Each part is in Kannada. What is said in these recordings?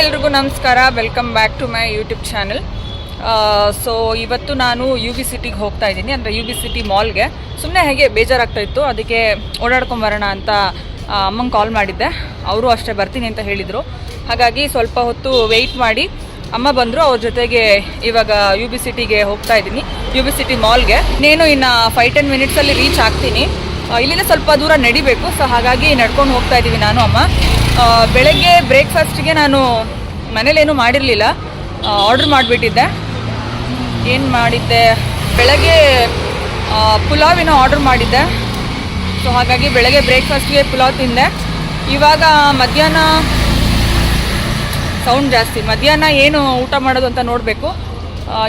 ಎಲ್ರಿಗೂ ನಮಸ್ಕಾರ. Welcome back to my YouTube channel. So ಇವತ್ತು ನಾನು ಯು ಬಿ ಸಿಟಿಗೆ ಹೋಗ್ತಾ ಇದ್ದೀನಿ, ಅಂದರೆ ಯು ಬಿ ಸಿಟಿ ಮಾಲ್ಗೆ. ಸುಮ್ಮನೆ ಹೇಗೆ ಬೇಜಾರಾಗ್ತಾ ಇತ್ತು, ಅದಕ್ಕೆ ಓಡಾಡ್ಕೊಂಬರೋಣ ಅಂತ ಅಮ್ಮಂಗೆ ಕಾಲ್ ಮಾಡಿದ್ದೆ. ಅವರು ಅಷ್ಟೇ ಬರ್ತೀನಿ ಅಂತ ಹೇಳಿದರು. ಹಾಗಾಗಿ ಸ್ವಲ್ಪ ಹೊತ್ತು ವೆಯ್ಟ್ ಮಾಡಿ ಅಮ್ಮ ಬಂದರು. ಅವ್ರ ಜೊತೆಗೆ ಇವಾಗ ಯು ಬಿ ಸಿಟಿಗೆ ಹೋಗ್ತಾ ಇದ್ದೀನಿ, ಯು ಬಿ ಸಿಟಿ ಮಾಲ್ಗೆ. ಇನ್ನೇನು ಇನ್ನು 5-10 ಮಿನಿಟ್ಸಲ್ಲಿ ರೀಚ್ ಆಗ್ತೀನಿ. ಇಲ್ಲಿಂದ ಸ್ವಲ್ಪ ದೂರ ನಡಿಬೇಕು. ಸೊ ಹಾಗಾಗಿ ನಡ್ಕೊಂಡು ಹೋಗ್ತಾ ಇದ್ದೀವಿ ನಾನು ಅಮ್ಮ. ಬೆಳಗ್ಗೆ ಬ್ರೇಕ್ಫಾಸ್ಟಿಗೆ ನಾನು ಮನೇಲೇನೂ ಮಾಡಿರಲಿಲ್ಲ, ಆರ್ಡ್ರ್ ಮಾಡಿಬಿಟ್ಟಿದ್ದೆ. ಏನು ಮಾಡಿದ್ದೆ, ಬೆಳಗ್ಗೆ ಪುಲಾವಿನ ಆರ್ಡ್ರ್ ಮಾಡಿದ್ದೆ. ಸೊ ಹಾಗಾಗಿ ಬೆಳಗ್ಗೆ ಬ್ರೇಕ್ಫಾಸ್ಟ್ಗೆ ಪುಲಾವ್ ತಿಂದೆ. ಇವಾಗ ಮಧ್ಯಾಹ್ನ ಸೌಂಡ್ ಜಾಸ್ತಿ, ಮಧ್ಯಾಹ್ನ ಏನು ಊಟ ಮಾಡೋದು ಅಂತ ನೋಡಬೇಕು.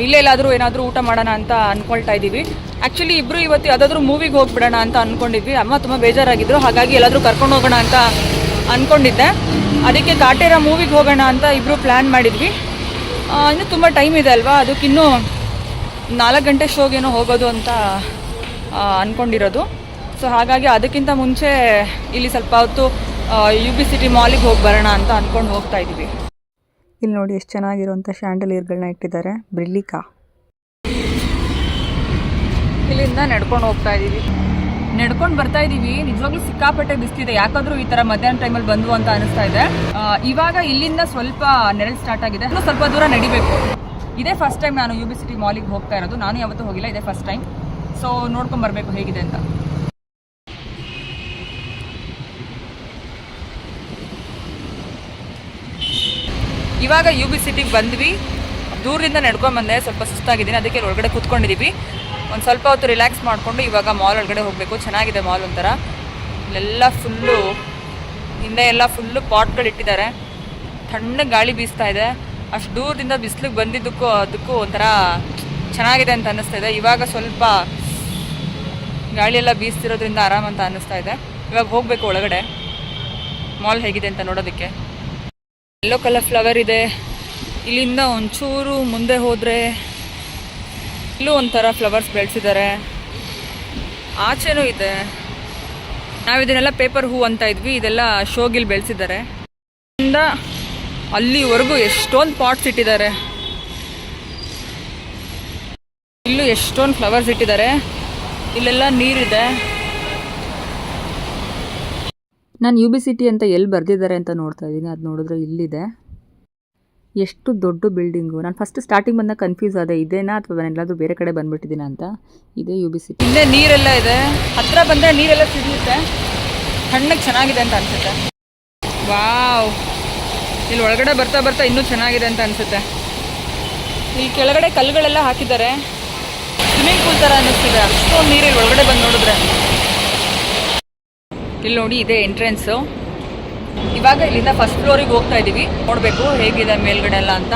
ಇಲ್ಲೇ ಎಲ್ಲಾದರೂ ಏನಾದರೂ ಊಟ ಮಾಡೋಣ ಅಂತ ಅಂದ್ಕೊಳ್ತಾ ಇದ್ದೀವಿ. ಆ್ಯಕ್ಚುಲಿ ಇಬ್ಬರು ಇವತ್ತು ಯಾವುದಾದ್ರೂ ಮೂವಿಗೆ ಹೋಗ್ಬಿಡೋಣ ಅಂತ ಅಂದ್ಕೊಂಡಿದ್ವಿ. ಅಮ್ಮ ತುಂಬ ಬೇಜಾರಾಗಿದ್ದರು, ಹಾಗಾಗಿ ಎಲ್ಲಾದರೂ ಕರ್ಕೊಂಡು ಹೋಗೋಣ ಅಂತ ಅಂದ್ಕೊಂಡಿದ್ದೆ. ಅದಕ್ಕೆ ಕಾಟೇರ ಮೂವಿಗೆ ಹೋಗೋಣ ಅಂತ ಇಬ್ಬರು ಪ್ಲ್ಯಾನ್ ಮಾಡಿದ್ವಿ. ಇನ್ನೂ ತುಂಬ ಟೈಮ್ ಇದೆ ಅಲ್ವಾ, ಅದಕ್ಕಿನ್ನೂ 4 ಗಂಟೆ ಶೋಗೇನೋ ಹೋಗೋದು ಅಂತ ಅಂದ್ಕೊಂಡಿರೋದು. ಸೊ ಹಾಗಾಗಿ ಅದಕ್ಕಿಂತ ಮುಂಚೆ ಇಲ್ಲಿ ಸ್ವಲ್ಪ ಹೊತ್ತು ಯು ಬಿ ಸಿಟಿ ಮಾಲಿಗೆ ಹೋಗಿ ಬರೋಣ ಅಂತ ಅಂದ್ಕೊಂಡು ಹೋಗ್ತಾ ಇದ್ದೀವಿ. ಇಲ್ಲಿ ನೋಡಿ ಎಷ್ಟು ಚೆನ್ನಾಗಿರುವಂಥ ಶ್ಯಾಂಡಲಿಯರ್ಗಳನ್ನ ಇಟ್ಟಿದ್ದಾರೆ, ಬ್ರಿಲ್ಲಿಕಾ. ಇಲ್ಲಿಂದ ನಡ್ಕೊಂಡು ಹೋಗ್ತಾ ಇದ್ದೀವಿ, ನಡ್ಕೊಂಡು ಬರ್ತಾ ಇದ್ದೀವಿ. ನಿಜವಾಗ್ಲೂ ಸಿಕ್ಕಾಪಟ್ಟೆ ಬಿಸ್ತಿದೆ, ಯಾಕಾದ್ರೂ ಈ ಥರ ಮಧ್ಯಾಹ್ನ ಟೈಮಲ್ಲಿ ಬಂದು ಅಂತ ಅನಿಸ್ತಾ ಇದೆ. ಇವಾಗ ಇಲ್ಲಿಂದ ಸ್ವಲ್ಪ ನೆರಳು ಸ್ಟಾರ್ಟ್ ಆಗಿದೆ, ಇನ್ನೂ ಸ್ವಲ್ಪ ದೂರ ನಡಿಬೇಕು. ಇದೇ ಫಸ್ಟ್ ಟೈಮ್ ನಾನು ಯು ಬಿ ಸಿಟಿ ಮಾಲಿಗೆ ಹೋಗ್ತಾ ಇರೋದು, ನಾನು ಯಾವತ್ತೂ ಹೋಗಿಲ್ಲ, ಇದೇ ಫಸ್ಟ್ ಟೈಮ್. ಸೊ ನೋಡ್ಕೊಂಡು ಬರಬೇಕು ಹೇಗಿದೆ ಅಂತ. ಇವಾಗ ಯು ಬಿ ಸಿಟಿಗೆ ಬಂದ್ವಿ, ದೂರದಿಂದ ನಡ್ಕೊಂಡ್ಬಂದೆ. ಸ್ವಲ್ಪ ಸುಸ್ತಾಗಿದ್ದೀನಿ, ಅದಕ್ಕೆ ಒಳಗಡೆ ಕೂತ್ಕೊಂಡಿದ್ದೀವಿ. ಒಂದು ಸ್ವಲ್ಪ ಹೊತ್ತು ರಿಲ್ಯಾಕ್ಸ್ ಮಾಡಿಕೊಂಡು ಇವಾಗ ಮಾಲ್ ಒಳಗಡೆ ಹೋಗಬೇಕು. ಚೆನ್ನಾಗಿದೆ ಮಾಲ್ ಒಂಥರ. ಇಲ್ಲೆಲ್ಲ ಫುಲ್ಲು, ಹಿಂದೆ ಎಲ್ಲ ಫುಲ್ಲು ಪಾಟ್ಗಳಿಟ್ಟಿದ್ದಾರೆ. ತಣ್ಣಗೆ ಗಾಳಿ ಬೀಸ್ತಾ ಇದೆ. ಅಷ್ಟು ದೂರದಿಂದ ಬಿಸಿಲಿಗೆ ಬಂದಿದ್ದಕ್ಕೂ ಅದಕ್ಕೂ ಒಂಥರ ಚೆನ್ನಾಗಿದೆ ಅಂತ ಅನ್ನಿಸ್ತಾ ಇದೆ. ಇವಾಗ ಸ್ವಲ್ಪ ಗಾಳಿಯೆಲ್ಲ ಬೀಸ್ತಿರೋದ್ರಿಂದ ಆರಾಮಂತ ಅನ್ನಿಸ್ತಾ ಇದೆ. ಇವಾಗ ಹೋಗಬೇಕು ಒಳಗಡೆ, ಮಾಲ್ ಹೇಗಿದೆ ಅಂತ ನೋಡೋದಕ್ಕೆ. ಯೆಲ್ಲೋ ಕಲರ್ ಫ್ಲವರ್ ಇದೆ. ಇಲ್ಲಿಂದ ಒಂಚೂರು ಮುಂದೆ ಹೋದರೆ ಇಲ್ಲೂ ಒಂಥರ ಫ್ಲವರ್ಸ್ ಬೆಳೆಸಿದ್ದಾರೆ. ಆಚೆನೂ ಇದೆ. ನಾವು ಇದನ್ನೆಲ್ಲ ಪೇಪರ್ ಹೂ ಅಂತ ಇದ್ವಿ, ಇದೆಲ್ಲ ಶೋಗಿಲ್ ಬೆಳೆಸಿದ್ದಾರೆ. ಇಲ್ಲಿಂದ ಅಲ್ಲಿವರೆಗೂ ಎಷ್ಟೊಂದು ಪಾಟ್ಸ್ ಇಟ್ಟಿದ್ದಾರೆ. ಇಲ್ಲೂ ಎಷ್ಟೊಂದು ಫ್ಲವರ್ಸ್ ಇಟ್ಟಿದ್ದಾರೆ. ಇಲ್ಲೆಲ್ಲ ನೀರಿದೆ. ನಾನು ಯು ಬಿ ಸಿಟಿ ಅಂತ ಎಲ್ಲಿ ಬರೆದಿದ್ದಾರೆ ಅಂತ ನೋಡ್ತಾ ಇದ್ದೀನಿ. ಅದು ನೋಡಿದ್ರೆ ಇಲ್ಲಿದೆ. ಎಷ್ಟು ದೊಡ್ಡ ಬಿಲ್ಡಿಂಗು. ನಾನು ಫಸ್ಟ್ ಸ್ಟಾರ್ಟಿಂಗ್ ಬಂದಾಗ ಕನ್ಫ್ಯೂಸ್ ಆದೆ, ಇದೇನಾ ಅಥವಾ ನಾನು ಎಲ್ಲಾದರೂ ಬೇರೆ ಕಡೆ ಬಂದುಬಿಟ್ಟಿದ್ದೀನ ಅಂತ. ಇದೇ ಯು ಬಿ ಸಿಟಿ. ಇಲ್ಲೇ ನೀರೆಲ್ಲ ಇದೆ. ಹತ್ತಿರ ಬಂದರೆ ನೀರೆಲ್ಲ ಸಿಗುತ್ತೆ, ತಣ್ಣಗೆ ಚೆನ್ನಾಗಿದೆ ಅಂತ ಅನಿಸುತ್ತೆ. ವಾವ್, ಇಲ್ಲಿ ಒಳಗಡೆ ಬರ್ತಾ ಬರ್ತಾ ಇನ್ನೂ ಚೆನ್ನಾಗಿದೆ ಅಂತ ಅನಿಸುತ್ತೆ. ಇಲ್ಲಿ ಕೆಳಗಡೆ ಕಲ್ಲುಗಳೆಲ್ಲ ಹಾಕಿದ್ದಾರೆ, ಸ್ವಿಮ್ಮಿಂಗ್ ಪೂಲ್ ಥರ ಅನ್ನಿಸ್ತಿದೆ. ಅಷ್ಟೊಂದು ನೀರಿಲ್ಲಿ ಒಳಗಡೆ ಬಂದು ನೋಡಿದ್ರೆ. ಇಲ್ಲಿ ನೋಡಿ, ಇದೆ ಎಂಟ್ರೆನ್ಸು. ಇವಾಗ ಇಲ್ಲಿಂದ ಫಸ್ಟ್ ಫ್ಲೋರಿಗೆ ಹೋಗ್ತಾ ಇದ್ದೀವಿ, ನೋಡಬೇಕು ಹೇಗಿದೆ ಮೇಲ್ಗಡೆ ಎಲ್ಲ ಅಂತ.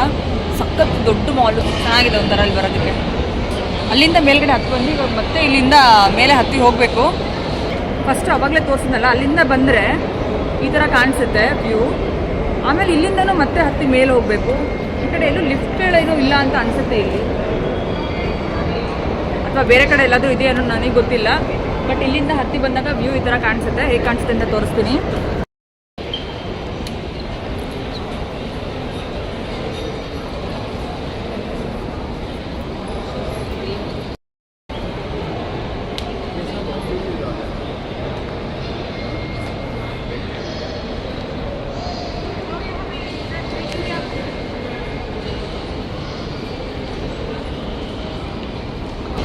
ಸಖತ್ ದೊಡ್ಡ ಮಾಲು, ಚೆನ್ನಾಗಿದೆ ಒಂಥರ ಅಲ್ಲಿ ಬರೋದಕ್ಕೆ. ಅಲ್ಲಿಂದ ಮೇಲ್ಗಡೆ ಹತ್ತಿ ಬಂದು ಇವಾಗ ಮತ್ತೆ ಇಲ್ಲಿಂದ ಮೇಲೆ ಹತ್ತಿ ಹೋಗಬೇಕು. ಫಸ್ಟ್ ಅವಾಗಲೇ ತೋರಿಸಿದ್ನಲ್ಲ, ಅಲ್ಲಿಂದ ಬಂದರೆ ಈ ಥರ ಕಾಣಿಸುತ್ತೆ ವ್ಯೂ. ಆಮೇಲೆ ಇಲ್ಲಿಂದನೂ ಮತ್ತೆ ಹತ್ತಿ ಮೇಲೆ ಹೋಗಬೇಕು. ಈ ಕಡೆ ಎಲ್ಲೂ ಲಿಫ್ಟ್ಗಳೇನೂ ಇಲ್ಲ ಅಂತ ಅನಿಸುತ್ತೆ ಇಲ್ಲಿ, ಅಥವಾ ಬೇರೆ ಕಡೆ ಎಲ್ಲಾದರೂ ಇದೆ ಅನ್ನೋ ನನಗೆ ಗೊತ್ತಿಲ್ಲ. ಬಟ್ ಇಲ್ಲಿಂದ ಹತ್ತಿ ಬಂದಾಗ ವ್ಯೂ ಈ ಥರ ಕಾಣಿಸುತ್ತೆ. ಹೇಗೆ ಕಾಣಿಸುತ್ತೆ ಅಂತ ತೋರಿಸ್ತೀನಿ.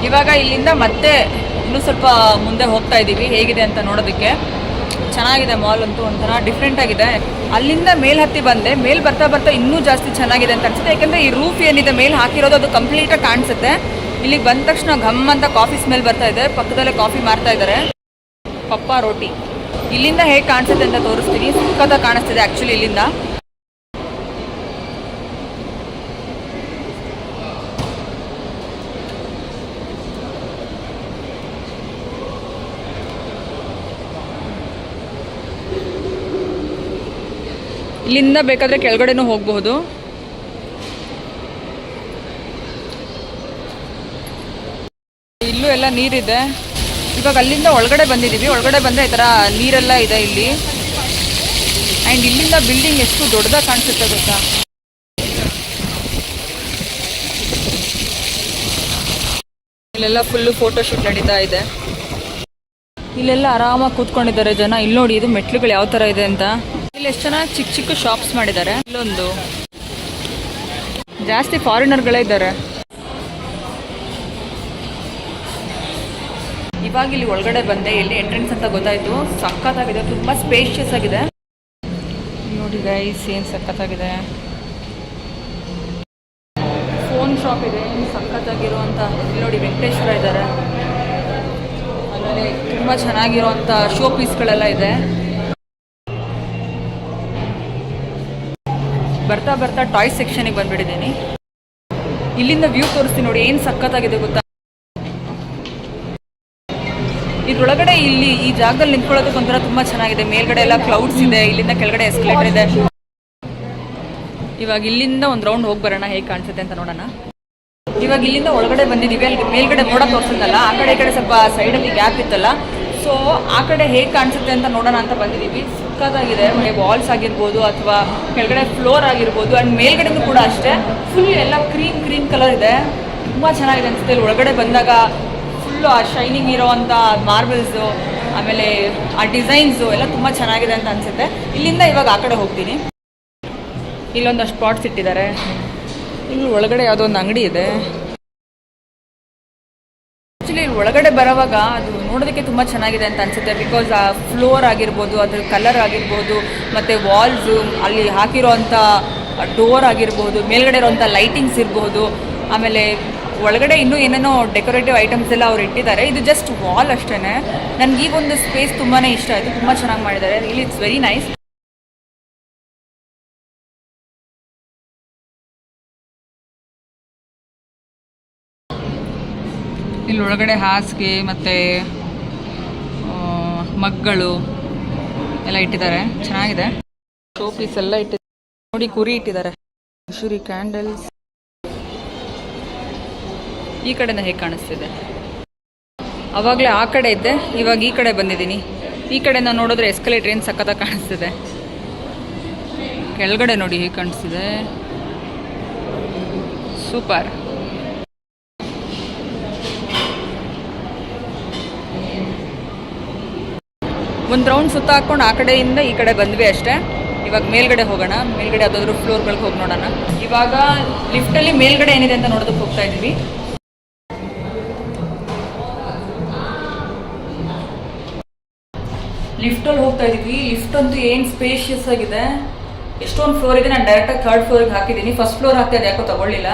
ಇವಾಗ ಇಲ್ಲಿಂದ ಮತ್ತೆ ಇನ್ನೂ ಸ್ವಲ್ಪ ಮುಂದೆ ಹೋಗ್ತಾ ಇದ್ದೀವಿ, ಹೇಗಿದೆ ಅಂತ ನೋಡೋದಕ್ಕೆ. ಚೆನ್ನಾಗಿದೆ ಮಾಲ್ ಅಂತೂ, ಒಂಥರ ಡಿಫ್ರೆಂಟ್ ಆಗಿದೆ. ಅಲ್ಲಿಂದ ಮೇಲೆ ಹತ್ತಿ ಬಂದೆ, ಮೇಲೆ ಬರ್ತಾ ಬರ್ತಾ ಇನ್ನೂ ಜಾಸ್ತಿ ಚೆನ್ನಾಗಿದೆ ಅಂತ ಅನಿಸುತ್ತೆ. ಯಾಕೆಂದರೆ ಈ ರೂಫ್ ಏನಿದೆ ಮೇಲೆ ಹಾಕಿರೋದು ಅದು ಕಂಪ್ಲೀಟಾಗಿ ಕಾಣಿಸುತ್ತೆ. ಇಲ್ಲಿಗೆ ಬಂದ ತಕ್ಷಣ ಘಮ್ ಅಂತ ಕಾಫಿ ಸ್ಮೆಲ್ ಬರ್ತಾ ಇದೆ. ಪಕ್ಕದಲ್ಲೇ ಕಾಫಿ ಮಾರ್ತಾ ಇದ್ದಾರೆ, ಪಪ್ಪ ರೋಟಿ. ಇಲ್ಲಿಂದ ಹೇಗೆ ಕಾಣಿಸುತ್ತೆ ಅಂತ ತೋರಿಸ್ತೀನಿ. ಸಕ್ಕತ್ತಾಗಿ ಕಾಣಿಸ್ತಿದೆ ಆ್ಯಕ್ಚುಲಿ ಇಲ್ಲಿಂದ. ಇಲ್ಲಿಂದ ಬೇಕಾದರೆ ಕೆಳಗಡೆನೂ ಹೋಗಬಹುದು. ಇಲ್ಲೂ ಎಲ್ಲ ನೀರಿದೆ. ಇವಾಗ ಅಲ್ಲಿಂದ ಒಳಗಡೆ ಬಂದಿದ್ದೀವಿ. ಒಳಗಡೆ ಬಂದರೆ ಈ ಥರ ನೀರೆಲ್ಲ ಇದೆ ಇಲ್ಲಿ. ಆ್ಯಂಡ್ ಇಲ್ಲಿಂದ ಬಿಲ್ಡಿಂಗ್ ಎಷ್ಟು ದೊಡ್ಡದಾಗಿ ಕಾಣಿಸುತ್ತೆ ಗೊತ್ತಾ. ಇಲ್ಲೆಲ್ಲ ಫುಲ್ಲು ಫೋಟೋ ಶೂಟ್ ನಡೀತಾ ಇದೆ. ಇಲ್ಲೆಲ್ಲ ಆರಾಮಾಗಿ ಕೂತ್ಕೊಂಡಿದ್ದಾರೆ ಜನ. ಇಲ್ಲಿ ನೋಡಿ ಇದು ಮೆಟ್ಲುಗಳು ಯಾವ ಥರ ಇದೆ ಅಂತ. ಇಲ್ಲಿ ಎಷ್ಟು ಚೆನ್ನಾಗಿ ಚಿಕ್ಕ ಚಿಕ್ಕ ಶಾಪ್ಸ್ ಮಾಡಿದ್ದಾರೆ. ಇಲ್ಲೊಂದು ಜಾಸ್ತಿ ಫಾರಿನರ್ಗಳೇ ಇದ್ದಾರೆ. ಇವಾಗ ಇಲ್ಲಿ ಒಳಗಡೆ ಬಂದೆ. ಇಲ್ಲಿ ಎಂಟ್ರೆನ್ಸ್ ಅಂತ ಗೊತ್ತಾಯಿತು. ಸಖತ್ತಾಗಿದೆ, ತುಂಬ ಸ್ಪೇಷಿಯಸ್ ಆಗಿದೆ. ನೋಡಿ ಗೈಸ್ ಏನು ಸಖತ್ತಾಗಿದೆ. ಫೋನ್ ಶಾಪ್ ಇದೆ ಸಖತ್ತಾಗಿರುವಂಥ. ಇಲ್ಲಿ ನೋಡಿ ವೆಂಕಟೇಶ್ವರ ಇದ್ದಾರೆ. ಆಮೇಲೆ ತುಂಬ ಚೆನ್ನಾಗಿರುವಂಥ ಶೋ ಪೀಸ್ಗಳೆಲ್ಲ ಇದೆ. ಬರ್ತಾ ಬರ್ತಾ ಟಾಯ್ ಸೆಕ್ಷನಿಗೆ ಬಂದ್ಬಿಟ್ಟಿದ್ದೀನಿ. ಇಲ್ಲಿಂದ ವ್ಯೂ ತೋರಿಸ್ತೀನಿ ನೋಡಿ, ಏನು ಸಖತ್ತಾಗಿದೆ ಗೊತ್ತಾ. ಇದ್ರೊಳಗಡೆ ಇಲ್ಲಿ ಈ ಜಾಗದಲ್ಲಿ ನಿಂತ್ಕೊಳ್ಳೋದಕ್ಕೆ ಒಂಥರ ತುಂಬ ಚೆನ್ನಾಗಿದೆ. ಮೇಲ್ಗಡೆ ಎಲ್ಲ ಕ್ಲೌಡ್ಸ್ ಇದೆ, ಇಲ್ಲಿಂದ ಕೆಳಗಡೆ ಎಸ್ಕಲೇಟರ್ ಇದೆ. ಇವಾಗ ಇಲ್ಲಿಂದ ಒಂದು ರೌಂಡ್ ಹೋಗಿ ಬರೋಣ, ಹೇಗೆ ಕಾಣಿಸುತ್ತೆ ಅಂತ ನೋಡೋಣ. ಇವಾಗ ಇಲ್ಲಿಂದ ಒಳಗಡೆ ಬಂದಿದ್ದೀವಿ. ಅಲ್ಲಿ ಮೇಲ್ಗಡೆ ಮೋಡ ತೋರಿಸಿದ್ನಲ್ಲ, ಆ ಕಡೆ ಈ ಕಡೆ ಸ್ವಲ್ಪ ಸೈಡಲ್ಲಿ ಗ್ಯಾಪ್ ಇತ್ತಲ್ಲ, ಸೊ ಆ ಕಡೆ ಹೇಗೆ ಕಾಣಿಸುತ್ತೆ ಅಂತ ನೋಡೋಣ ಅಂತ ಬಂದಿದ್ದೀವಿ. ಸಕ್ಕತ್ತಾಗಿದೆ. ವಾಲ್ಸ್ ಆಗಿರ್ಬೋದು ಅಥವಾ ಕೆಳಗಡೆ ಫ್ಲೋರ್ ಆಗಿರ್ಬೋದು, ಆ್ಯಂಡ್ ಮೇಲ್ಗಡೆನೂ ಕೂಡ ಅಷ್ಟೇ ಫುಲ್ ಎಲ್ಲ ಕ್ರೀಮ್ ಕಲರ್ ಇದೆ. ತುಂಬ ಚೆನ್ನಾಗಿದೆ ಅನಿಸುತ್ತೆ. ಇಲ್ಲಿ ಒಳಗಡೆ ಬಂದಾಗ ಫುಲ್ಲು ಆ ಶೈನಿಂಗ್ ಇರೋವಂಥ ಮಾರ್ಬಲ್ಸು, ಆಮೇಲೆ ಆ ಡಿಸೈನ್ಸು ಎಲ್ಲ ತುಂಬ ಚೆನ್ನಾಗಿದೆ ಅಂತ ಅನಿಸುತ್ತೆ. ಇಲ್ಲಿಂದ ಇವಾಗ ಆ ಕಡೆ ಹೋಗ್ತೀನಿ. ಇಲ್ಲೊಂದಷ್ಟು ಸ್ಪಾಟ್ಸ್ ಇಟ್ಟಿದ್ದಾರೆ. ಇಲ್ಲಿ ಒಳಗಡೆ ಯಾವುದೋ ಒಂದು ಅಂಗಡಿ ಇದೆ. ಆ್ಯಕ್ಚುಲಿ ಇಲ್ಲಿ ಒಳಗಡೆ ಬರೋವಾಗ ಅದು ನೋಡೋದಕ್ಕೆ ತುಂಬ ಚೆನ್ನಾಗಿದೆ ಅಂತ ಅನಿಸುತ್ತೆ. ಬಿಕಾಸ್ ಆ ಫ್ಲೋರ್ ಆಗಿರ್ಬೋದು, ಅದ್ರ ಕಲರ್ ಆಗಿರ್ಬೋದು, ಮತ್ತು ವಾಲ್ಸು, ಅಲ್ಲಿ ಹಾಕಿರೋವಂಥ ಡೋರ್ ಆಗಿರ್ಬೋದು, ಮೇಲ್ಗಡೆ ಇರೋವಂಥ ಲೈಟಿಂಗ್ಸ್ ಇರ್ಬೋದು, ಆಮೇಲೆ ಒಳಗಡೆ ಇನ್ನೂ ಏನೇನೋ ಡೆಕೋರೇಟಿವ್ ಐಟಮ್ಸ್ ಎಲ್ಲ ಅವ್ರು ಇಟ್ಟಿದ್ದಾರೆ. ಇದು ಜಸ್ಟ್ ವಾಲ್ ಅಷ್ಟೇ. ನನಗೆ ಈ ಒಂದು ಸ್ಪೇಸ್ ತುಂಬಾ ಇಷ್ಟ ಆಯಿತು. ತುಂಬ ಚೆನ್ನಾಗಿ ಮಾಡಿದ್ದಾರೆ. Really it's very nice. ಇಲ್ಲಿ ಒಳಗಡೆ ಹಾಸಿಗೆ ಮತ್ತು ಮಗ್ಗಳು ಎಲ್ಲ ಇಟ್ಟಿದ್ದಾರೆ. ಚೆನ್ನಾಗಿದೆ. ಶೋ ಪೀಸ್ ಎಲ್ಲ ಇಟ್ಟಿದ್ದಾರೆ. ನೋಡಿ ಕುರಿ ಇಟ್ಟಿದ್ದಾರೆ. ಶುರಿ ಕ್ಯಾಂಡಲ್ಸ್. ಈ ಕಡೆಯಿಂದ ಹೇಗೆ ಕಾಣಿಸ್ತಿದೆ. ಆವಾಗಲೇ ಆ ಕಡೆ ಇದ್ದೆ, ಇವಾಗ ಈ ಕಡೆ ಬಂದಿದ್ದೀನಿ. ಈ ಕಡೆಯಿಂದ ನೋಡಿದ್ರೆ ಎಸ್ಕಲೇಟರ್ ಏನು ಸಖತ್ತಾಗಿ ಕಾಣಿಸ್ತಿದೆ. ಕೆಳಗಡೆ ನೋಡಿ ಹೇಗೆ ಕಾಣಿಸ್ತಿದೆ. ಸೂಪರ್. ಒಂದು ರೌಂಡ್ ಸುತ್ತ ಹಾಕ್ಕೊಂಡು ಆ ಕಡೆಯಿಂದ ಈ ಕಡೆ ಬಂದ್ವಿ ಅಷ್ಟೇ. ಇವಾಗ ಮೇಲ್ಗಡೆ ಹೋಗೋಣ. ಮೇಲ್ಗಡೆ ಯಾವುದಾದ್ರೂ ಫ್ಲೋರ್ಗಳಿಗೆ ಹೋಗಿ ನೋಡೋಣ. ಇವಾಗ ಲಿಫ್ಟಲ್ಲಿ ಮೇಲ್ಗಡೆ ಏನಿದೆ ಅಂತ ನೋಡೋದಕ್ಕೆ ಹೋಗ್ತಾ ಇದ್ದೀವಿ. ಲಿಫ್ಟಲ್ಲಿ ಹೋಗ್ತಾ ಇದ್ದೀವಿ. ಲಿಫ್ಟ್ ಅಂತೂ ಏನು ಸ್ಪೇಷಿಯಸ್ ಆಗಿದೆ. ಎಷ್ಟೊಂದು ಫ್ಲೋರ್ ಇದೆ. ನಾನು ಡೈರೆಕ್ಟಾಗಿ ಥರ್ಡ್ ಫ್ಲೋರಿಗೆ ಹಾಕಿದ್ದೀನಿ. ಫಸ್ಟ್ ಫ್ಲೋರ್ ಹಾಕ್ತೆ, ಅದು ಯಾಕೋ ತಗೊಳ್ಳಿಲ್ಲ.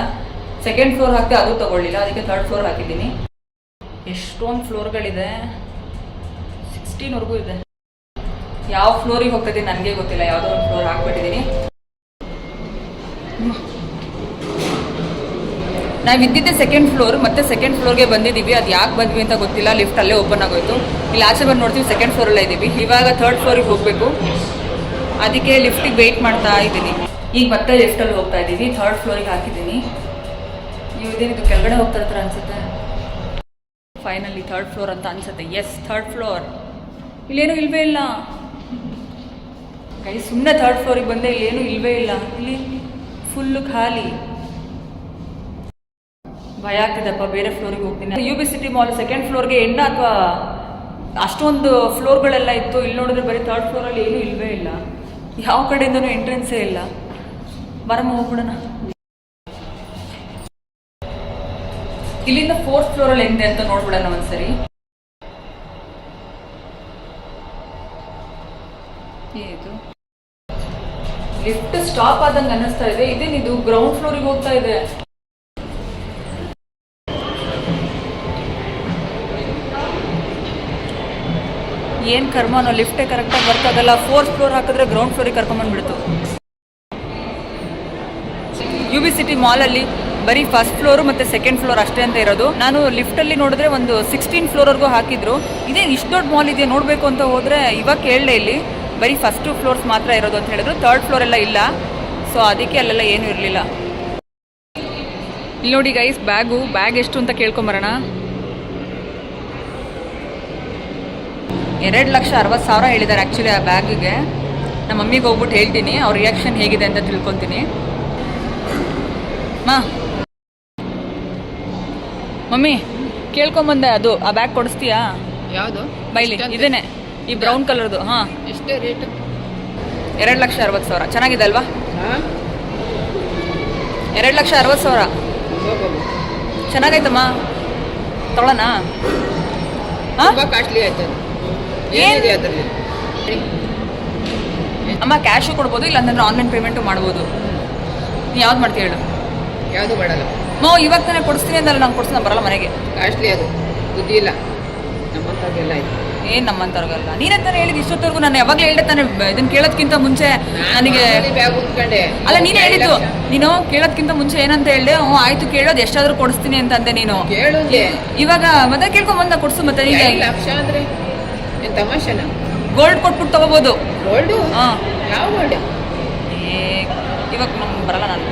ಸೆಕೆಂಡ್ ಫ್ಲೋರ್ ಹಾಕ್ತೆ, ಅದು ತಗೊಳ್ಳಿಲ್ಲ. ಅದಕ್ಕೆ ಥರ್ಡ್ ಫ್ಲೋರ್ ಹಾಕಿದ್ದೀನಿ. ಎಷ್ಟೊಂದು ಫ್ಲೋರ್ಗಳಿದೆ. 16ವರೆಗೂ ಇದೆ. ಯಾವ ಫ್ಲೋರಿಗೆ ಹೋಗ್ತಾ ಇದ್ದೀನಿ ನನಗೆ ಗೊತ್ತಿಲ್ಲ. ಯಾವುದೋ ಒಂದು ಫ್ಲೋರ್ ಹಾಕ್ಬಿಟ್ಟಿದ್ದೀನಿ. ನಾವು ಇದ್ದಿದ್ದೆ ಸೆಕೆಂಡ್ ಫ್ಲೋರ್, ಮತ್ತೆ ಸೆಕೆಂಡ್ ಫ್ಲೋರ್ಗೆ ಬಂದಿದ್ದೀವಿ. ಅದು ಯಾಕೆ ಬಂದ್ವಿ ಅಂತ ಗೊತ್ತಿಲ್ಲ. ಲಿಫ್ಟ್ ಅಲ್ಲೇ ಓಪನ್ ಆಗೋಯ್ತು. ಇಲ್ಲಿ ಆಚೆ ಬಂದು ನೋಡ್ತೀವಿ ಸೆಕೆಂಡ್ ಫ್ಲೋರಲ್ಲೇ ಇದ್ದೀವಿ. ಇವಾಗ ಥರ್ಡ್ ಫ್ಲೋರಿಗೆ ಹೋಗಬೇಕು. ಅದಕ್ಕೆ ಲಿಫ್ಟಿಗೆ ವೆಯ್ಟ್ ಮಾಡ್ತಾ ಇದ್ದೀನಿ. ಈಗ ಮತ್ತೆ ಲಿಫ್ಟಲ್ಲಿ ಹೋಗ್ತಾ ಇದ್ದೀವಿ. ಥರ್ಡ್ ಫ್ಲೋರಿಗೆ ಹಾಕಿದ್ದೀನಿ. ಇದೇನಿದು ಕೆಳಗಡೆ ಹೋಗ್ತಾ ಇರ್ತಾರೆ ಅನಿಸುತ್ತೆ. ಫೈನಲಿ ಥರ್ಡ್ ಫ್ಲೋರ್ ಅಂತ ಅನಿಸುತ್ತೆ. S, third floor. ಇಲ್ಲೇನೂ ಇಲ್ವೇ ಇಲ್ಲ ಕೈ. ಸುಮ್ಮನೆ ಥರ್ಡ್ ಫ್ಲೋರಿಗೆ ಬಂದೆ, ಇಲ್ಲೇನೂ ಇಲ್ವೇ ಇಲ್ಲ. ಇಲ್ಲಿ ಫುಲ್ಲು ಖಾಲಿ. ಭಯ ಆಗ್ತಿದೆಪ್ಪ. ಬೇರೆ ಫ್ಲೋರಿಗೆ ಹೋಗ್ತೀನಿ. UB ಸಿಟಿ ಮಾಲ್ ಸೆಕೆಂಡ್ ಫ್ಲೋರ್ಗೆ ಎಂಡ ಅಥವಾ ಅಷ್ಟೊಂದು ಫ್ಲೋರ್ಗಳೆಲ್ಲ ಇತ್ತು. ಇಲ್ಲಿ ನೋಡಿದ್ರೆ ಬರೀ ಥರ್ಡ್ ಫ್ಲೋರಲ್ಲಿ ಏನೂ ಇಲ್ವೇ ಇಲ್ಲ. ಯಾವ ಕಡೆಯಿಂದನೂ ಎಂಟ್ರೆನ್ಸೇ ಇಲ್ಲ. ಬರಮ್ಮ ಹೋಗ್ಬಿಡೋಣ. ಇಲ್ಲಿಂದ ಫೋರ್ತ್ ಫ್ಲೋರಲ್ಲಿ ಹೆಂಗಿದೆ ಅಂತ ನೋಡ್ಬಿಡೋಣ ಒಂದ್ಸರಿ. ಇದು ಲಿಫ್ಟ್ ಸ್ಟಾಪ್ ಆದಂಗೆ ಅನ್ನಿಸ್ತಾ ಇದೆ. ಇದೇನಿದು ಗ್ರೌಂಡ್ ಫ್ಲೋರಿಗೆ ಹೋಗ್ತಾ ಇದೆ. ಏನು ಕರ್ಮನೋ, ಲಿಫ್ಟೇ ಕರೆಕ್ಟಾಗಿ ವರ್ಕ್ ಆಗಲ್ಲ. ಫೋರ್ತ್ ಫ್ಲೋರ್ ಹಾಕಿದ್ರೆ ಗ್ರೌಂಡ್ ಫ್ಲೋರಿಗೆ ಕರ್ಕೊಂಬಂದ್ಬಿಡ್ತು. UB ಸಿಟಿ ಮಾಲಲ್ಲಿ ಬರೀ ಫಸ್ಟ್ ಫ್ಲೋರು ಮತ್ತು ಸೆಕೆಂಡ್ ಫ್ಲೋರ್ ಅಷ್ಟೇ ಅಂತ ಇರೋದು. ನಾನು ಲಿಫ್ಟಲ್ಲಿ ನೋಡಿದ್ರೆ ಒಂದು 16 ಫ್ಲೋರ್ವರೆಗೂ ಹಾಕಿದ್ರು. ಇದೇ ಇಷ್ಟು ದೊಡ್ಡ ಮಾಲ್ ಇದೆಯಾ ನೋಡಬೇಕು ಅಂತ ಹೋದರೆ ಇವಾಗ ಕೇಳಲೇ ಇಲ್ಲಿ ಬರೀ ಫಸ್ಟ್ 2 ಫ್ಲೋರ್ಸ್ ಮಾತ್ರ ಇರೋದು ಅಂತ ಹೇಳಿದ್ರು. ಥರ್ಡ್ ಫ್ಲೋರ್ ಎಲ್ಲ ಇಲ್ಲ. ಸೊ ಅದಕ್ಕೆ ಅಲ್ಲೆಲ್ಲ ಏನೂ ಇರಲಿಲ್ಲ. ಇಲ್ಲಿ ನೋಡಿ ಗೈಸ್, ಬ್ಯಾಗ್ ಎಷ್ಟು ಅಂತ ಕೇಳ್ಕೊಂಬರೋಣ. 2,60,000 ಹೇಳಿದ್ದಾರೆ ಆ್ಯಕ್ಚುಲಿ ಆ ಬ್ಯಾಗಿಗೆ. ನಮ್ಮ ಮಮ್ಮಿಗೆ ಹೋಗ್ಬಿಟ್ಟು ಹೇಳ್ತೀನಿ, ಅವ್ರ ರಿಯಾಕ್ಷನ್ ಹೇಗಿದೆ ಅಂತ ತಿಳ್ಕೊತೀನಿ. ಮಮ್ಮಿ ಕೇಳ್ಕೊಂಬಂದೆ, ಅದು ಆ ಬ್ಯಾಗ್ ಕೊಡಿಸ್ತೀಯಾ? ಯಾವುದು ಬೈಲಿ ಇದೇನೆ, ಈ ಬ್ರೌನ್ ಕಲರ್ದು. ಹಾಂ, ಎಷ್ಟೇ ರೇಟು? 2,60,000. ಚೆನ್ನಾಗಿದೆ ಅಲ್ವಾ? 2,60,000 ಚೆನ್ನಾಗೈತಮ್ಮ, ತಗೊಳ್ಳೋಣ? ತುಂಬ ಕಾಸ್ಟ್ಲಿ ಆಯ್ತು. ಏನಿದೆ ಅದರಲ್ಲಿ? ಅಮ್ಮ ಕ್ಯಾಶು ಕೊಡ್ಬೋದು, ಇಲ್ಲ ಅಂತಂದ್ರೆ ಆನ್ಲೈನ್ ಪೇಮೆಂಟು ಮಾಡ್ಬೋದು. ನೀನು ಯಾವ್ದು ಮಾಡ್ತೀಯ ಹೇಳು? ಯಾವುದು ಬೇಡಲ್ಲ. ಇವಾಗ ತಾನೇ ಕೊಡಿಸ್ತೀನಿ ಅಂದಲ್ಲ, ನಾನು ಕೊಡಿಸ್ತೀನಿ, ಬರಲ್ಲ ಮನೆಗೆ. ಕಾಸ್ಟ್ಲಿ ಅದು, ಬುದ್ಧಿ ಇಲ್ಲ ನಮ್ಮಂಥವ್ರಿಗೆಲ್ಲ ಆಯ್ತು. ಏನು ನಮ್ಮಂತವ್ರಿಗಲ್ಲ? ನೀನಂತಾನೆ ಹೇಳಿದ್ದು ಇಷ್ಟೊತ್ತವರೆಗೂ. ನಾನು ಯಾವಾಗಲೇ ಹೇಳ್ದೆ ತಾನೆ, ಇದನ್ನ ಕೇಳೋದಕ್ಕಿಂತ ಮುಂಚೆ ನನಗೆ. ಬ್ಯಾಗ್ ಉಂದ್ಕೊಂಡೆ. ಅಲ್ಲ, ನೀನು ಹೇಳಿದ್ದು, ನೀನು ಕೇಳೋದಕ್ಕಿಂತ ಮುಂಚೆ ಏನಂತ ಹೇಳ್ದೆ? ಆಯ್ತು ಕೇಳೋದು, ಎಷ್ಟಾದ್ರೂ ಕೊಡಿಸ್ತೀನಿ ಅಂತ ಅಂದೆ ನೀನು. ಕೇಳುಂದೆ ಇವಾಗ ಮತ್ತೆ ಕೇಳ್ಕೊಂಬಂದ ಕೊಡ್ಸು. ಮತ್ತೆ ಈಗ 2 ಲಕ್ಷ ಅಂದ್ರೆ ಏನು ತಮಾಷೆನ? ಗೋಲ್ಡ್ ಕೊಟ್ಬಿಟ್ಟು ತಗೋಬೋದು. ಗೋಲ್ಡು? ಹಾಂ. ಯಾವ ಗೋಲ್ಡ್? ಇವಾಗ ನಮ್ಗೆ ಬರಲ್ಲ. ನಾನು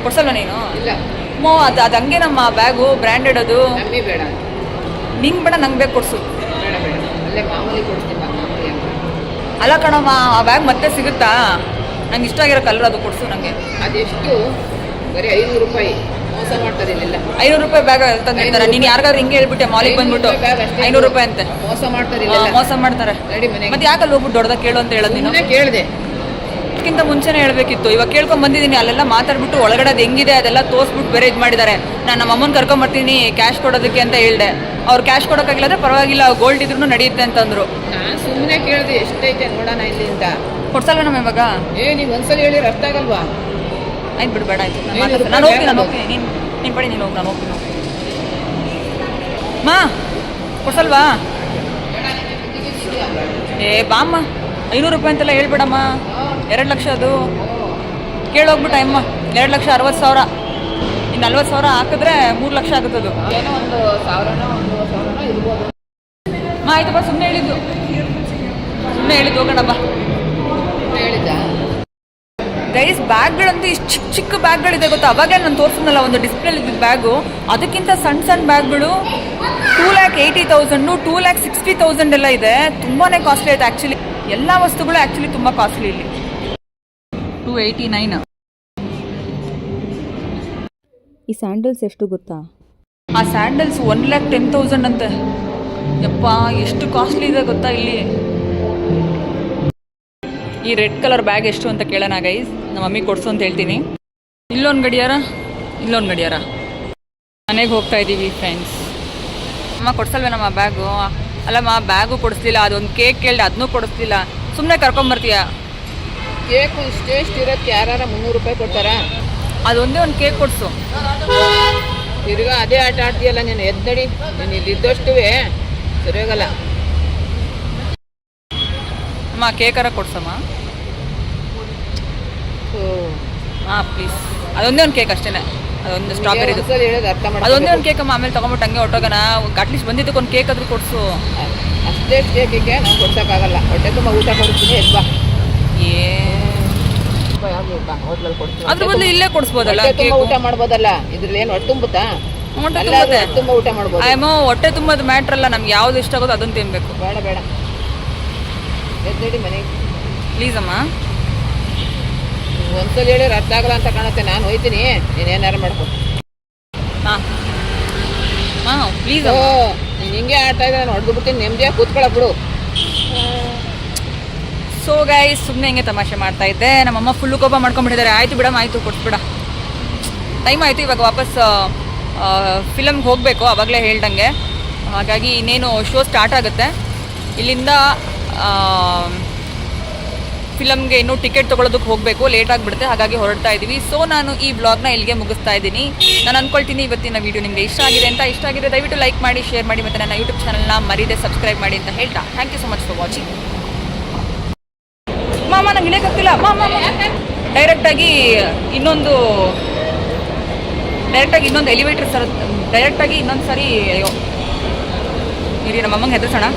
ಕೊಡ್ಸಲ್ವ ನೀನು? ಇಲ್ಲ ಅದು ಹಂಗೆ ನಮ್ಮ ಬ್ಯಾಗು ಬ್ರ್ಯಾಂಡೆಡ್, ಅದು ನಮ್ಮೇ ಬೇಡ. ನಿಂಗೆ ಬೇಡ, ನಂಗೆ ಬೇಕು, ಕೊಡ್ಸು. ಬೇಡ ಬೇಡ, ಅಲ್ಲೇ ಮಾಮೂಲಿ ಕೊಡ್ತೀನಿ. ಮಾಮೂಲಿ ಅಲ್ಲ ಕಣಮ್ಮ, ಆ ಬ್ಯಾಗ್ ಮತ್ತೆ ಸಿಗುತ್ತಾ? ನಂಗೆ ಇಷ್ಟ ಆಗಿರೋ ಕಲರ್, ಅದು ಕೊಡ್ಸು ನನಗೆ. ಅದೆಷ್ಟು? ಬರೀ 500 ರೂಪಾಯಿ. ಮೋಸ ಮಾಡ್ತಾರೆ ಇಲ್ಲೆಲ್ಲ. 500 ರೂಪಾಯಿ ಬ್ಯಾಗ್ ತಂದಿರ್ತಾರೆ. ನೀನು ಯಾರಿಗಾದ್ರು ಹಿಂಗೆ ಹೇಳ್ಬಿಟ್ಟೆ ಮಾಲಿಗೆ ಬಂದ್ಬಿಟ್ಟು 500 ರೂಪಾಯಿ ಅಂತೆ. ಮೋಸ ಮಾಡ್ತಾರೆ, ಮೋಸ ಮಾಡ್ತಾರೆ. ರೆಡಿ ಮನೆಗೆ. ಮತ್ತೆ ಯಾಕಲ್ಲಿ ಹೋಗ್ಬಿಟ್ಟು ದೊಡ್ಡದಾಗ ಕೇಳು ಅಂತ ಹೇಳೋದು ನೀನು? ಕೇಳಿದೆ, ಅದಕ್ಕಿಂತ ಮುಂಚೆನೇ ಹೇಳ್ಬೇಕಿತ್ತು. ಇವಾಗ ಕೇಳ್ಕೊಂಡ್ ಬಂದಿದ್ದೀನಿ, ಅಲ್ಲೆಲ್ಲ ಮಾತಾಡ್ಬಿಟ್ಟು ಒಳಗಡೆ ಅದು ಹೆಂಗಿದೆ ಅದೆಲ್ಲ ತೋರಿಸ್ಬಿಟ್ಟು ಬೇರೆ ಇದು ಮಾಡಿದ್ದಾರೆ. ನಾನು ನಮ್ಮ ಅಮ್ಮನ ಕರ್ಕೊಂಬರ್ತೀನಿ ಕ್ಯಾಶ್ ಕೊಡೋದಕ್ಕೆ ಅಂತ ಹೇಳ್ದೆ. ಅವ್ರು ಕ್ಯಾಶ್ ಕೊಡೋಕ್ಕಾಗಿಲ್ಲ ಅಂದ್ರೆ ಪರವಾಗಿಲ್ಲ, ಗೋಲ್ಡ್ ಇದ್ರೂ ನಡೆಯುತ್ತೆ ಅಂತಂದ್ರು. ನಾನು ಸುಮ್ಮನೆ ಕೇಳಿದೆ ಎಷ್ಟೈತೆ ನೋಡೋಣ ಇಲ್ಲಿ ಅಂತ. ಕೊಡ್ಸಲ್ವ ನಮ್ಮ ಇವಾಗ? ನೀವು ಒಂದ್ಸಲ ಹೇಳಿ ಅರ್ಥ ಆಗಲ್ವಾ? ಆಯ್ತು ಬಿಡು, ಬೇಡ ಆಯ್ತು. ನಾನು ಹೋಗ್ತೀನಿ. ನೀನು ಪಡಿ, ನೀನು ಹೋಗಿ, ನಾನು ಹೋಗ್ತೀನಿ. ಮಾ ಕೊಡ್ಸಲ್ವಾ? ಬಾಮ್ಮ, 500 ರೂಪಾಯಿ ಅಂತೆಲ್ಲ ಹೇಳ್ಬೇಡಮ್ಮ. 2 ಲಕ್ಷ ಅದು. ಕೇಳೋಗ್ಬಿಟ್ಟ ಅಮ್ಮ. 2,60,000. ಇನ್ನು 40,000 ಹಾಕಿದ್ರೆ 3 ಲಕ್ಷ ಆಗುತ್ತದು. ಏನೋ 1,000 ಇರ್ಬೋದು. ಆಯ್ತು ಬಾ, ಸುಮ್ಮನೆ ಹೇಳಿದ್ದು ಹೋಗೋಣ ಬಾ. ಹೇಳಿದ್ದ ಗೈಸ್, ಬ್ಯಾಗ್ಗಳಂತೂ ಇಷ್ಟು ಚಿಕ್ಕ ಚಿಕ್ಕ ಬ್ಯಾಗ್ಗಳಿದೆ ಗೊತ್ತಾ? ಅವಾಗೇ ನಾನು ತೋರಿಸಿದ್ನಲ್ಲ ಒಂದು ಡಿಸ್ಪ್ಲೇಲಿ ಇದ್ದಿದ್ದ ಬ್ಯಾಗು, ಅದಕ್ಕಿಂತ ಸಣ್ಣ ಬ್ಯಾಗ್ಗಳು 2,80,000, 2,60,000 ಎಲ್ಲ ಇದೆ. ತುಂಬಾ ಕಾಸ್ಟ್ಲಿ ಆಯ್ತು ಆ್ಯಕ್ಚುಲಿ. ಎಲ್ಲ ವಸ್ತುಗಳು ಆ್ಯಕ್ಚುಲಿ ತುಂಬ ಕಾಸ್ಟ್ಲಿ ಇಲ್ಲಿ. 289. ಈ ಸ್ಯಾಂಡಲ್ಸ್ ಎಷ್ಟು ಗೊತ್ತಾ? ಆ ಸ್ಯಾಂಡಲ್ಸ್ 1,10,000 ಅಂತೆ. ಯಪ್ಪ, ಎಷ್ಟು ಕಾಸ್ಟ್ಲಿ ಇದೆ ಗೊತ್ತಾ ಇಲ್ಲಿ. ಈ ರೆಡ್ ಕಲರ್ ಬ್ಯಾಗ್ ಎಷ್ಟು ಅಂತ ಕೇಳೋಣ ಗೈಸ್. ನಮ್ಮ ಮಮ್ಮಿ ಕೊಡ್ಸು ಅಂತ ಹೇಳ್ತೀನಿ. ಇಲ್ಲೊಂದು ಗಡಿಯಾರ. ಮನೆಗೆ ಹೋಗ್ತಾ ಇದ್ದೀವಿ ಫ್ರೆಂಡ್ಸ್. ಅಮ್ಮ ಕೊಡ್ಸಲ್ವೇ ನಮ್ಮ ಬ್ಯಾಗು? ಅಲ್ಲಮ್ಮ, ಬ್ಯಾಗು ಕೊಡಿಸ್ಲಿಲ್ಲ, ಅದೊಂದು ಕೇಕ್ ಕೇಳಿದೆ, ಅದನ್ನೂ ಕೊಡಿಸ್ಲಿಲ್ಲ. ಸುಮ್ಮನೆ ಕರ್ಕೊಂಬರ್ತೀಯ? ಕೇಕು ಇಷ್ಟು ಇರೋಕ್ಕೆ ಯಾರು 300 ರೂಪಾಯಿ ಕೊಡ್ತಾರಾ? ಅದೊಂದೇ ಒಂದು ಕೇಕ್ ಕೊಡಿಸು. ತಿರ್ಗಾ ಅದೇ ಆಟ ಆಡ್ತೀಯಲ್ಲ ನೀನು. ಎದ್ದಡಿ, ನೀನು ಇಲ್ಲಿದ್ದಷ್ಟುವೇ ಸರಿಯಾಗಲ್ಲ. ಅಮ್ಮ ಕೇಕರ ಕೊಡ್ಸಮ್ಮ. ಹಾಂ ಪ್ಲೀಸ್, ಅದೊಂದೇ ಒಂದು ಕೇಕ್ ಅಷ್ಟೇ. ಅದೊಂದು ಸ್ಟ್ರಾಬೆರಿ ಹೇಳೋದು ಅರ್ಥ ಮಾಡಿ. ಅದೊಂದೇ ಒಂದು ಕೇಕ್ ಅಮ್ಮ. ಆಮೇಲೆ ತೊಗೊಂಬಿಟ್ಟು ಹಂಗೆ ಹೊಟ್ಟೋಗೋಣ. ಅಟ್ಲೀಸ್ಟ್ ಬಂದಿದ್ದಕ್ಕೆ ಒಂದು ಕೇಕ್ ಆದರೂ ಕೊಡಿಸು. ಅಷ್ಟೇ ಕೇಕಿಗೆ ನಾನು ಕೊಡ್ಸೋಕ್ಕಾಗಲ್ಲ. ಹೊಟ್ಟೆ ತುಂಬ ಊಟ ಕೊಡ್ತೀನಿ, ಎದ್ಬಾ. ಹೋಟ್ಲಲ್ಲಿ ಕೊಡ್ತೀನಿ. ಅದ್ರ ಬದಲು ಇಲ್ಲೇ ಕೊಡಿಸ್ಬೋದಲ್ಲ? ಊಟ ಮಾಡ್ಬೋದಲ್ಲ. ಇದ್ರಲ್ಲಿ ಏನು ಹೊಟ್ಟೆ ತುಂಬುತ್ತಾ? ತುಂಬ ಊಟ ಮಾಡ್ಬೋದು. ಅಯ್ಯಮ್ಮ, ಹೊಟ್ಟೆ ತುಂಬೋದು ಮ್ಯಾಟ್ರ್ ಅಲ್ಲ. ನಮ್ಗೆ ಯಾವ್ದು ಇಷ್ಟ ಆಗೋದು ಅದನ್ನು ತಿನ್ಬೇಕು. ಬೇಡ ಎದ್ದೇಳಿ ಮನೆಗೆ ಪ್ಲೀಸ್ ಅಮ್ಮ. ಒಂದ್ಸಲ ಹೇಳಿದ್ರೆ ಅರ್ಥ ಆಗಲ್ಲ ಅಂತ ಕಾಣುತ್ತೆ. ನಾನು ಹೋಯ್ತೀನಿ, ನೀನೇನಾರು ಮಾಡ್ಕೊ. ಹಾಂ ಪ್ಲೀಸ್. ನೀನು ಹಿಂಗೆ ಆಡ್ತಾ ಇದ್ದೆ, ನಾನು ಹೊಡೆದು ಬಿಡ್ತೀನಿ. ನೆಮ್ಮದಿಯಾಗಿ ಕೂತ್ಕೊಳ್ಳ ಬಿಡು. ಸೊ ಗೈಸ್, ಸುಮ್ಮನೆ ಹಿಂಗೆ ತಮಾಷೆ ಮಾಡ್ತಾ ಇದ್ದೆ. ನಮ್ಮಮ್ಮ ಫುಲ್ಲು ಕೋಪ ಮಾಡ್ಕೊಂಡ್ಬಿಟ್ಟಿದ್ದಾರೆ. ಆಯಿತು ಬಿಡಮ್ಮ, ಆಯಿತು ಕೊಟ್ಬಿಡ, ಟೈಮ್ ಆಯಿತು. ಇವಾಗ ವಾಪಸ್ ಫಿಲಮ್ಗೆ ಹೋಗಬೇಕು, ಆವಾಗಲೇ ಹೇಳ್ದಂಗೆ. ಹಾಗಾಗಿ ಇನ್ನೇನು ಶೋ ಸ್ಟಾರ್ಟ್ ಆಗುತ್ತೆ. ಇಲ್ಲಿಂದ ಫಿಲಮ್ಗೆ ಇನ್ನೂ ಟಿಕೆಟ್ ತೊಗೊಳೋದಕ್ಕೆ ಹೋಗಬೇಕು, ಲೇಟ್ ಆಗಿಬಿಡುತ್ತೆ. ಹಾಗಾಗಿ ಹೊರಡ್ತಾ ಇದ್ದೀವಿ. ಸೊ ನಾನು ಈ ವ್ಲಾಗ್ನ ಇಲ್ಲಿಗೆ ಮುಗಿಸ್ತಾ ಇದ್ದೀನಿ. ನಾನು ಅಂದ್ಕೊಳ್ತೀನಿ ಇವತ್ತಿನ ವೀಡಿಯೋ ನಿಮಗೆ ಇಷ್ಟ ಆಗಿದೆ ಅಂತ. ಇಷ್ಟ ಆಗಿದೆ ದಯವಿಟ್ಟು ಲೈಕ್ ಮಾಡಿ, ಶೇರ್ ಮಾಡಿ, ಮತ್ತು ನನ್ನ ಯೂಟ್ಯೂಬ್ ಚಾನಲ್ನ ಮರೀದೆ ಸಬ್ಸ್ಕ್ರೈಬ್ ಮಾಡಿ ಅಂತ ಹೇಳ್ತಾ thank you so much for watching. ಮಾಮ ನಂಗೆ ಇಳಿಯೋಕ್ಕಾಗ್ತಿಲ್ಲ. ಡೈರೆಕ್ಟಾಗಿ ಇನ್ನೊಂದು ಎಲಿವೇಟರ್ ಸರ್, ಡೈರೆಕ್ಟಾಗಿ ಇನ್ನೊಂದು ಸರಿ. ಅಯ್ಯೋ ಇರಿ, ನಮ್ಮಮ್ಮಂಗೆ ಹೆದರ್ಸೋಣ.